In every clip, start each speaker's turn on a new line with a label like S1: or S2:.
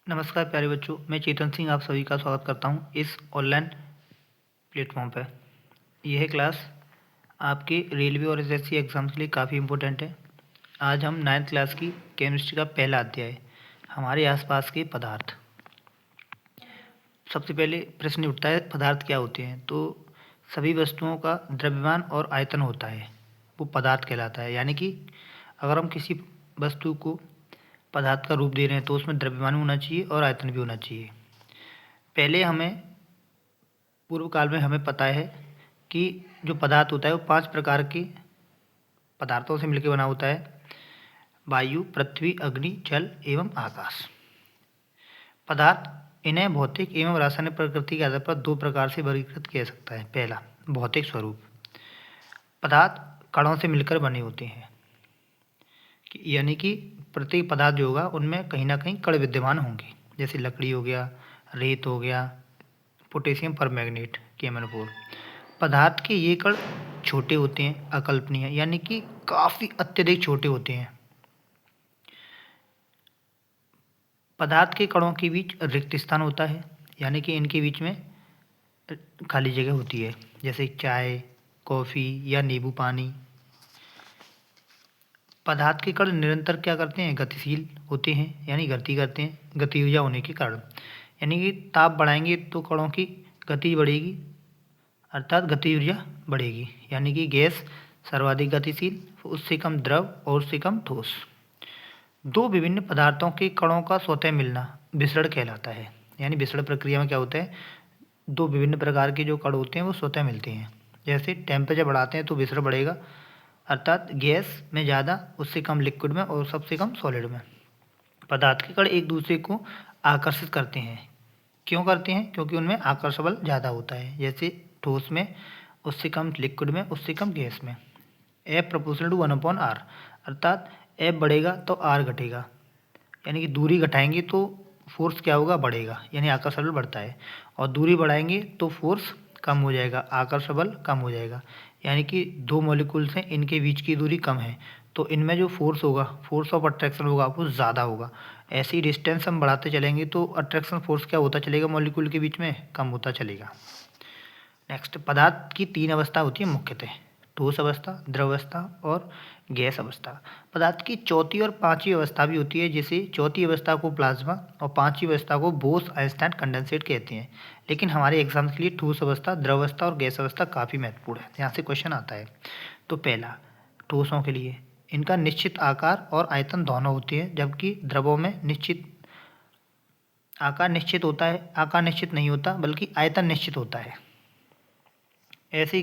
S1: नमस्कार प्यारे बच्चों, मैं चेतन सिंह आप सभी का स्वागत करता हूं इस ऑनलाइन प्लेटफॉर्म पर। यह क्लास आपके रेलवे और एसएससी एग्ज़ाम्स के लिए काफ़ी इम्पोर्टेंट है। आज हम 9th क्लास की केमिस्ट्री का पहला अध्याय हमारे आसपास के पदार्थ। सबसे पहले प्रश्न उठता है, पदार्थ क्या होते हैं? तो सभी वस्तुओं का द्रव्यमान और आयतन होता है, वो पदार्थ कहलाता है। यानी कि अगर हम किसी वस्तु को पदार्थ का रूप दे रहे हैं तो उसमें द्रव्यमान होना चाहिए और आयतन भी होना चाहिए। पहले पूर्व काल में हमें पता है कि जो पदार्थ होता है वो 5 प्रकार के पदार्थों से मिलकर बना होता है: वायु, पृथ्वी, अग्नि, जल एवं आकाश। पदार्थ इन्हें भौतिक एवं रासायनिक प्रकृति के आधार पर 2 प्रकार से वर्गीकृत किया जा सकता है। पहला, भौतिक स्वरूप। पदार्थ कणों से मिलकर बने होते हैं, यानी कि प्रत्येक पदार्थ जो होगा उनमें कहीं ना कहीं कण विद्यमान होंगे। जैसे लकड़ी हो गया, रेत हो गया, पोटेशियम परमैंगनेट KMnO4। पदार्थ के ये कण छोटे होते हैं, अकल्पनीय, यानी कि काफ़ी अत्यधिक छोटे होते हैं। पदार्थ के कणों के बीच रिक्त स्थान होता है, यानी कि इनके बीच में खाली जगह होती है, जैसे चाय, कॉफ़ी या नींबू पानी। पदार्थ के कण निरंतर क्या करते हैं? गतिशील होते हैं, यानी गति करते हैं, गति ऊर्जा होने के कारण। यानी कि ताप बढ़ाएंगे तो कणों की गति बढ़ेगी, अर्थात गति ऊर्जा बढ़ेगी। यानी कि गैस सर्वाधिक गतिशील, उससे कम द्रव और उससे कम ठोस। 2 विभिन्न पदार्थों के कणों का स्वतः मिलना विसरण कहलाता है। यानी विसरण प्रक्रिया में क्या होता है? 2 विभिन्न प्रकार के जो कण होते हैं वो स्वतः मिलते हैं। जैसे टेम्परेचर बढ़ाते हैं तो विसरण बढ़ेगा, अर्थात गैस में ज़्यादा, उससे कम लिक्विड में और सबसे कम सॉलिड में। पदार्थ के कण एक दूसरे को आकर्षित करते हैं। क्यों करते हैं? क्योंकि उनमें आकर्षण बल ज़्यादा होता है। जैसे ठोस में उससे कम लिक्विड में, उससे कम गैस में। F प्रोपोर्शनल टू 1/r, अर्थात F बढ़ेगा तो R घटेगा। यानी कि दूरी घटाएंगे तो फोर्स क्या होगा? बढ़ेगा, यानी आकर्षण बल बढ़ता है। और दूरी बढ़ाएंगे तो फोर्स कम हो जाएगा, आकर्षण बल कम हो जाएगा। यानी कि 2 मॉलिक्यूल्स हैं, इनके बीच की दूरी कम है, तो इनमें जो फोर्स होगा, फोर्स ऑफ अट्रैक्शन होगा, वो ज़्यादा होगा। ऐसी डिस्टेंस हम बढ़ाते चलेंगे तो अट्रैक्शन फोर्स क्या होता चलेगा? मॉलिक्यूल के बीच में कम होता चलेगा। नेक्स्ट, पदार्थ की 3 अवस्था होती है मुख्यतः: ठोस अवस्था, द्रव अवस्था और गैस अवस्था। पदार्थ की चौथी और पांचवी अवस्था भी होती है, जिसे चौथी अवस्था को प्लाज्मा और पांचवी अवस्था को बोस-आइंस्टाइन कंडेंसेट कहते हैं। लेकिन हमारे एग्जाम के लिए ठोस अवस्था, द्रव अवस्था और गैस अवस्था काफ़ी महत्वपूर्ण है, यहाँ से क्वेश्चन आता है। तो पहला, ठोसों के लिए इनका निश्चित आकार और आयतन दोनों होते हैं, जबकि द्रवों में आकार निश्चित होता है, आकार निश्चित नहीं होता, बल्कि आयतन निश्चित होता है। ऐसे ही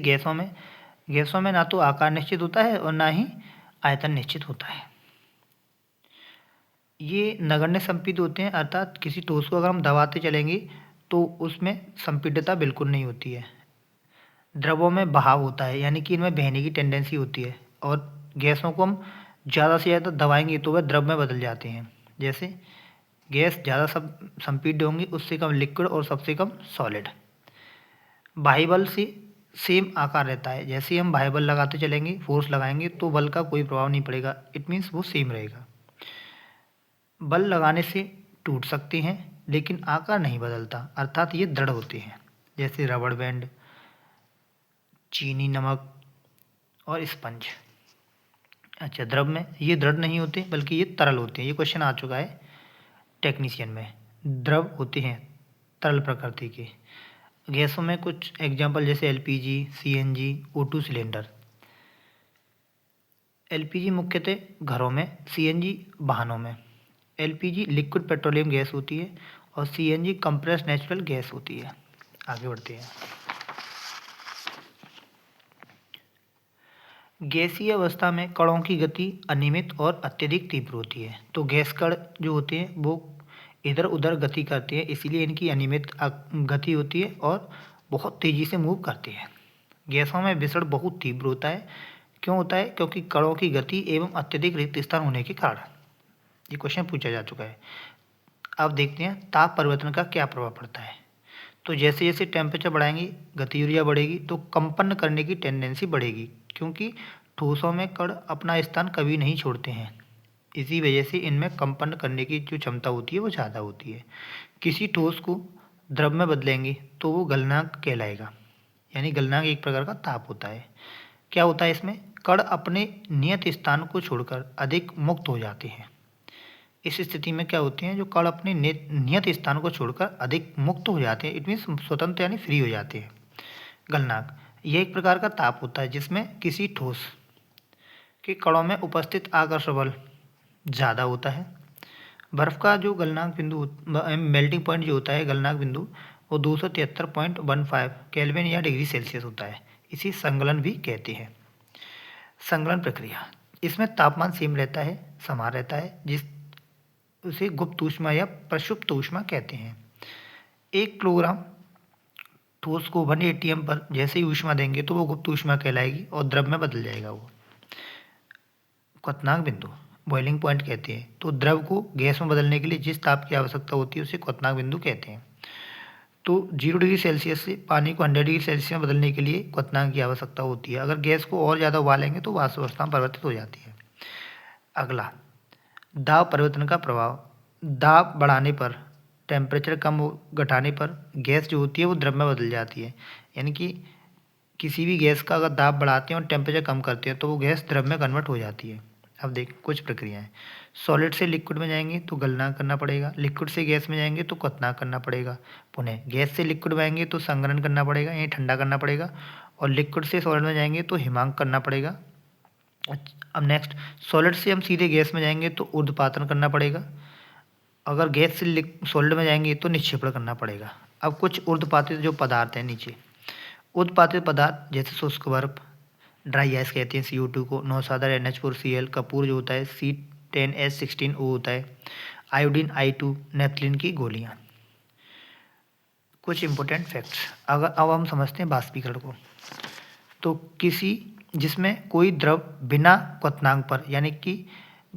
S1: गैसों में ना तो आकार निश्चित होता है और ना ही आयतन निश्चित होता है। ये नगण्य संपीडित होते हैं, अर्थात किसी ठोस को अगर हम दबाते चलेंगे तो उसमें संपीड्यता बिल्कुल नहीं होती है। द्रवों में बहाव होता है, यानी कि इनमें बहने की टेंडेंसी होती है। और गैसों को हम ज़्यादा से ज़्यादा दबाएंगे तो वह द्रव में बदल जाते हैं। जैसे गैस ज़्यादा संपीड्य होंगी, उससे कम लिक्विड और सबसे कम सॉलिड। बाह्य बल से सेम आकार रहता है। जैसे हम बाह्य बल लगाते चलेंगे, फोर्स लगाएंगे तो बल का कोई प्रभाव नहीं पड़ेगा, इट मीन्स वो सेम रहेगा। बल लगाने से टूट सकते हैं लेकिन आकार नहीं बदलता, अर्थात ये दृढ़ होते हैं। जैसे रबड़ बैंड, चीनी, नमक और स्पंज। अच्छा, द्रव में ये दृढ़ नहीं होते बल्कि ये तरल होते हैं। ये क्वेश्चन आ चुका है टेक्नीशियन में। द्रव होते हैं तरल प्रकृति के। गैसों में कुछ एग्जाम्पल जैसे LPG, CNG, O2 cylinder. LPG मुख्यतः घरों में, CNG वाहनों में। LPG लिक्विड पेट्रोलियम गैस होती है और CNG कंप्रेस्ड नेचुरल गैस होती है। आगे बढ़ते हैं। गैसीय अवस्था में कणों की गति अनियमित और अत्यधिक तीव्र होती है। तो गैस कण जो होते हैं वो इधर उधर गति करते हैं, इसीलिए इनकी अनियमित गति होती है और बहुत तेज़ी से मूव करते हैं। गैसों में विसरण बहुत तीव्र होता है। क्यों होता है? क्योंकि कणों की गति एवं अत्यधिक रिक्त स्थान होने के कारण। ये क्वेश्चन पूछा जा चुका है। अब देखते हैं ताप परिवर्तन का क्या प्रभाव पड़ता है। तो जैसे जैसे टेम्परेचर बढ़ाएंगे, गति ऊर्जा बढ़ेगी तो कंपन करने की टेंडेंसी बढ़ेगी, क्योंकि ठोसों में कण अपना स्थान कभी नहीं छोड़ते हैं। इसी वजह से इनमें कंपन करने की जो क्षमता होती है वो ज़्यादा होती है। किसी ठोस को द्रव में बदलेंगे तो वो गलनांक कहलाएगा, यानी गलनांक एक प्रकार का ताप होता है। क्या होता है इसमें, कण अपने नियत स्थान को छोड़कर अधिक मुक्त हो जाते हैं। इस स्थिति में क्या होते हैं, जो कण अपने नियत स्थान को छोड़कर अधिक मुक्त हो जाते हैं, इट मीन्स स्वतंत्र यानी फ्री हो जाते हैं। गलनांक यह एक प्रकार का ताप होता है जिसमें किसी ठोस के कणों में उपस्थित आकर्षण बल ज़्यादा होता है। बर्फ़ का जो गलनांक बिंदु मेल्टिंग पॉइंट जो होता है गलनांक बिंदु, वो 273.15 केल्विन या डिग्री सेल्सियस होता है। इसी संगलन भी कहते हैं। संगलन प्रक्रिया, इसमें तापमान सेम रहता है, समान रहता है, जिस उसे गुप्त ऊष्मा या प्रक्षुप्त ऊष्मा कहते हैं। 1 किलोग्राम ठोस को 1 atm पर जैसे ही ऊष्मा देंगे तो वो गुप्त ऊष्मा कहलाएगी और द्रव में बदल जाएगा वो। क्वथनांक बिंदु, बॉइलिंग पॉइंट कहते हैं। तो द्रव को गैस में बदलने के लिए जिस ताप की आवश्यकता होती है उसे क्वथनांक बिंदु कहते हैं। तो 0 डिग्री सेल्सियस से पानी को 100 डिग्री सेल्सियस में बदलने के लिए क्वथनांक की आवश्यकता होती है। अगर गैस को और ज़्यादा उबालेंगे तो वाष्प अवस्था में परिवर्तित हो जाती है। अगला, दाब परिवर्तन का प्रभाव। दाब बढ़ाने पर, टेम्परेचर कम घटाने पर गैस जो होती है वो द्रव में बदल जाती है। यानी कि किसी भी गैस का अगर दाब बढ़ाते हैं और टेम्परेचर कम करते हैं तो वो गैस द्रव में कन्वर्ट हो जाती है। अब देख कुछ प्रक्रियाएं। सॉलिड से लिक्विड में जाएंगे तो गलनांक करना पड़ेगा, लिक्विड से गैस में जाएंगे तो क्वथनांक करना पड़ेगा, पुनः गैस से लिक्विड में आएंगे तो संघनन करना पड़ेगा, यानी ठंडा करना पड़ेगा, और लिक्विड से सॉलिड में जाएंगे तो हिमांक करना पड़ेगा। अब नेक्स्ट, सॉलिड से हम सीधे गैस में जाएंगे तो ऊर्ध्वपातन करना पड़ेगा, अगर गैस से सॉलिड में जाएंगे तो निक्षेपण करना पड़ेगा। अब कुछ ऊर्ध्वपातित जो पदार्थ हैं नीचे, ऊर्ध्वपातित पदार्थ जैसे शुष्क बर्फ, ड्राई आइस कहते हैं CO2 को, नौसादर NH4Cl, कपूर जो होता है C10H16O होता है, आयोडीन I2, नेपथलीन की गोलियां। कुछ इंपॉर्टेंट फैक्ट्स, अगर अब हम समझते हैं बाष्पीकरण को। तो किसी जिसमें कोई द्रव बिना क्वथनांक पर, यानी कि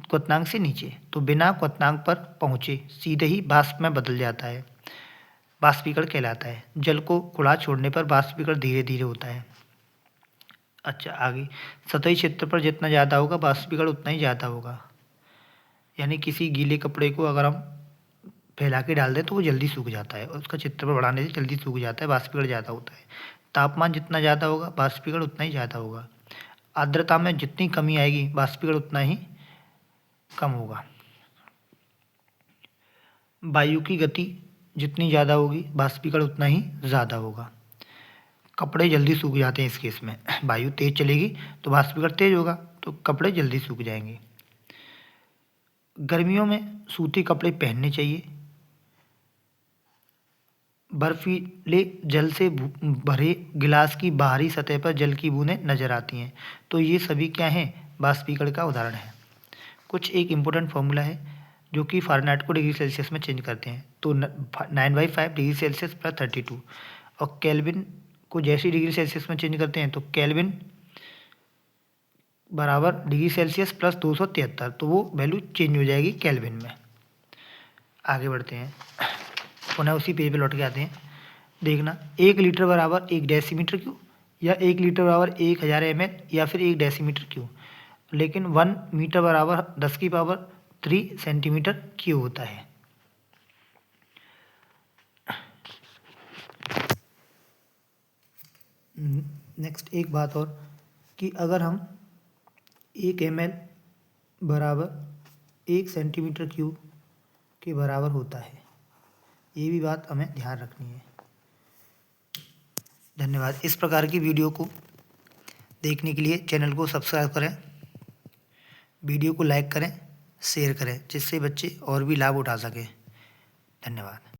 S1: क्वथनांक से नीचे, तो बिना क्वथनांक पर पहुँचे सीधे ही वाष्प में बदल जाता है, बाष्पीकरण कहलाता है। जल को खुला छोड़ने पर बाष्पीकरण धीरे धीरे होता है। अच्छा आगे, सतही क्षेत्र पर जितना ज़्यादा होगा बाष्पीकरण उतना ही ज़्यादा होगा। यानी किसी गीले कपड़े को अगर हम फैला के डाल दें तो वो जल्दी सूख जाता है, और उसका क्षेत्रफल बढ़ाने से जल्दी सूख जाता है, बाष्पीकरण ज़्यादा होता है। तापमान जितना ज़्यादा होगा बाष्पीकरण उतना ही ज़्यादा होगा। आर्द्रता में जितनी कमी आएगी बाष्पीकरण उतना ही कम होगा। वायु की गति जितनी ज़्यादा होगी बाष्पीकरण उतना ही ज़्यादा होगा। कपड़े जल्दी सूख जाते हैं इस केस में, वायु तेज चलेगी तो बाष्पीकरण तेज होगा, तो कपड़े जल्दी सूख जाएंगे। गर्मियों में सूती कपड़े पहनने चाहिए। बर्फीले जल से भरे गिलास की बाहरी सतह पर जल की बूंदें नजर आती हैं, तो ये सभी क्या हैं, बाष्पीकरण का उदाहरण है। कुछ एक इम्पोर्टेंट फॉर्मूला है जो कि फ़ारेनहाइट को डिग्री सेल्सियस में चेंज करते हैं, तो 9/5 डिग्री सेल्सियस प्लस 32, और केल्विन को जैसी डिग्री सेल्सियस में चेंज करते हैं तो केल्विन बराबर डिग्री सेल्सियस प्लस 273, तो वो वैल्यू चेंज हो जाएगी केल्विन में। आगे बढ़ते हैं, पुनः उसी पेज पे लौट के आते हैं। देखना, 1 लीटर बराबर 1 डेसीमीटर क्यूब, या 1 लीटर बराबर 1000 ml, या फिर 1 डेसीमीटर क्यूब, लेकिन 1 मीटर बराबर 10 की पावर 3 सेंटीमीटर क्यूब होता है। नेक्स्ट एक बात और, कि अगर हम 1 ml बराबर 1 सेंटीमीटर क्यूब के बराबर होता है, ये भी बात हमें ध्यान रखनी है। धन्यवाद। इस प्रकार की वीडियो को देखने के लिए चैनल को सब्सक्राइब करें, वीडियो को लाइक करें, शेयर करें, जिससे बच्चे और भी लाभ उठा सकें। धन्यवाद।